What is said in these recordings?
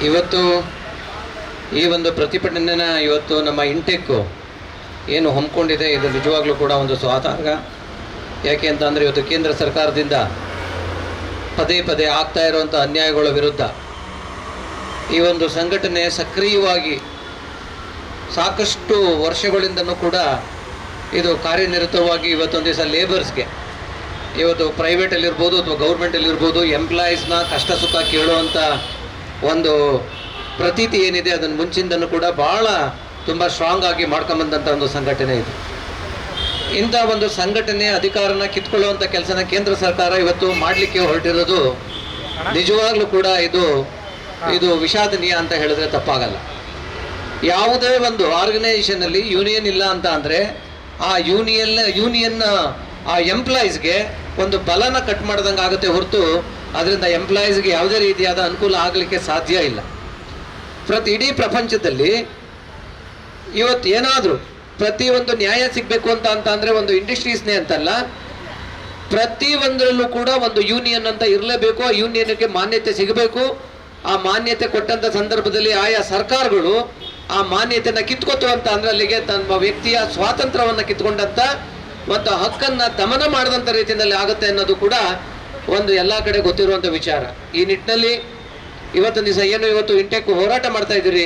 ಇವತ್ತು ಈ ಒಂದು ಪ್ರತಿಭಟನೆನ ಇವತ್ತು ನಮ್ಮ ಇಂಟೆಕ್ಕು ಏನು ಹಮ್ಮಿಕೊಂಡಿದೆ, ಇದು ನಿಜವಾಗ್ಲೂ ಕೂಡ ಒಂದು ಸ್ವಾಗತಾರ್ಹ. ಯಾಕೆ ಅಂತ ಅಂದರೆ ಇವತ್ತು ಕೇಂದ್ರ ಸರ್ಕಾರದಿಂದ ಪದೇ ಪದೇ ಆಗ್ತಾ ಇರುವಂಥ ಅನ್ಯಾಯಗಳ ವಿರುದ್ಧ ಈ ಒಂದು ಸಂಘಟನೆ ಸಕ್ರಿಯವಾಗಿ ಸಾಕಷ್ಟು ವರ್ಷಗಳಿಂದನೂ ಕೂಡ ಇದು ಕಾರ್ಯನಿರತವಾಗಿ ಇವತ್ತೊಂದು ದಿವಸ ಲೇಬರ್ಸ್ಗೆ, ಇವತ್ತು ಪ್ರೈವೇಟಲ್ಲಿರ್ಬೋದು ಅಥವಾ ಗೌರ್ಮೆಂಟಲ್ಲಿರ್ಬೋದು, ಎಂಪ್ಲಾಯೀಸ್ನ ಕಷ್ಟ ಸುಖ ಕೇಳುವಂಥ ಒಂದು ಪ್ರತೀತಿ ಏನಿದೆ ಅದನ್ನು ಮುಂಚಿಂದನೂ ಕೂಡ ಭಾಳ ತುಂಬ ಸ್ಟ್ರಾಂಗ್ ಆಗಿ ಮಾಡ್ಕೊಂಬಂದಂಥ ಒಂದು ಸಂಘಟನೆ ಇದು. ಇಂಥ ಒಂದು ಸಂಘಟನೆ ಅಧಿಕಾರನ ಕಿತ್ಕೊಳ್ಳುವಂಥ ಕೆಲಸನ ಕೇಂದ್ರ ಸರ್ಕಾರ ಇವತ್ತು ಮಾಡಲಿಕ್ಕೆ ಹೊರಟಿರೋದು ನಿಜವಾಗ್ಲೂ ಕೂಡ ಇದು ವಿಷಾದನೀಯ ಅಂತ ಹೇಳಿದ್ರೆ ತಪ್ಪಾಗಲ್ಲ. ಯಾವುದೇ ಒಂದು ಆರ್ಗನೈಸೇಷನಲ್ಲಿ ಯೂನಿಯನ್ ಇಲ್ಲ ಅಂತ ಅಂದರೆ ಆ ಯೂನಿಯನ್ನ ಆ ಎಂಪ್ಲಾಯೀಸ್ಗೆ ಒಂದು ಬಲನ ಕಟ್ ಮಾಡ್ದಂಗೆ ಆಗುತ್ತೆ ಹೊರತು ಅದರಿಂದ ಎಂಪ್ಲಾಯೀಸ್ಗೆ ಯಾವುದೇ ರೀತಿಯಾದ ಅನುಕೂಲ ಆಗಲಿಕ್ಕೆ ಸಾಧ್ಯ ಇಲ್ಲ. ಇಡೀ ಪ್ರಪಂಚದಲ್ಲಿ ಇವತ್ತು ಏನಾದರೂ ಪ್ರತಿಯೊಂದು ನ್ಯಾಯ ಸಿಗಬೇಕು ಅಂತ ಅಂದರೆ ಒಂದು ಇಂಡಸ್ಟ್ರೀಸ್ನೇ ಅಂತಲ್ಲ, ಪ್ರತಿಯೊಂದರಲ್ಲೂ ಕೂಡ ಒಂದು ಯೂನಿಯನ್ ಅಂತ ಇರಲೇಬೇಕು. ಆ ಯೂನಿಯನ್ಗೆ ಮಾನ್ಯತೆ ಸಿಗಬೇಕು. ಆ ಮಾನ್ಯತೆ ಕೊಟ್ಟಂಥ ಸಂದರ್ಭದಲ್ಲಿ ಆಯಾ ಸರ್ಕಾರಗಳು ಆ ಮಾನ್ಯತೆಯನ್ನು ಕಿತ್ಕೋತು ಅಂತ ಅಂದರೆ ಅಲ್ಲಿಗೆ ತನ್ನ ವ್ಯಕ್ತಿಯ ಸ್ವಾತಂತ್ರ್ಯವನ್ನು ಕಿತ್ಕೊಂಡಂಥ ಮತ್ತು ಹಕ್ಕನ್ನು ದಮನ ಮಾಡಿದಂಥ ರೀತಿಯಲ್ಲಿ ಆಗುತ್ತೆ ಅನ್ನೋದು ಕೂಡ ಒಂದು ಎಲ್ಲ ಕಡೆ ಗೊತ್ತಿರುವಂಥ ವಿಚಾರ. ಈ ನಿಟ್ಟಿನಲ್ಲಿ ಇವತ್ತು ಇವತ್ತು ಇಂಟೆಕ್ ಹೋರಾಟ ಮಾಡ್ತಾ ಇದ್ದೀರಿ,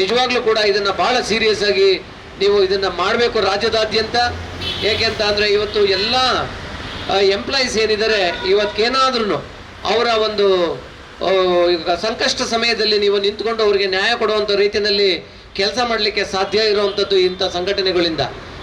ನಿಜವಾಗ್ಲೂ ಕೂಡ ಇದನ್ನು ಭಾಳ ಸೀರಿಯಸ್ ಆಗಿ ನೀವು ಇದನ್ನು ಮಾಡಬೇಕು ರಾಜ್ಯದಾದ್ಯಂತ. ಏಕೆ ಅಂತ ಅಂದರೆ ಇವತ್ತು ಎಲ್ಲ ಎಂಪ್ಲಾಯೀಸ್ ಏನಿದ್ದಾರೆ ಇವತ್ತೇನಾದ್ರೂ ಅವರ ಒಂದು ಸಂಕಷ್ಟ ಸಮಯದಲ್ಲಿ ನೀವು ನಿಂತ್ಕೊಂಡು ಅವರಿಗೆ ನ್ಯಾಯ ಕೊಡುವಂಥ ರೀತಿಯಲ್ಲಿ ಕೆಲಸ ಮಾಡಲಿಕ್ಕೆ ಸಾಧ್ಯ ಇರುವಂಥದ್ದು ಇಂಥ ಸಂಘಟನೆಗಳಿಂದ.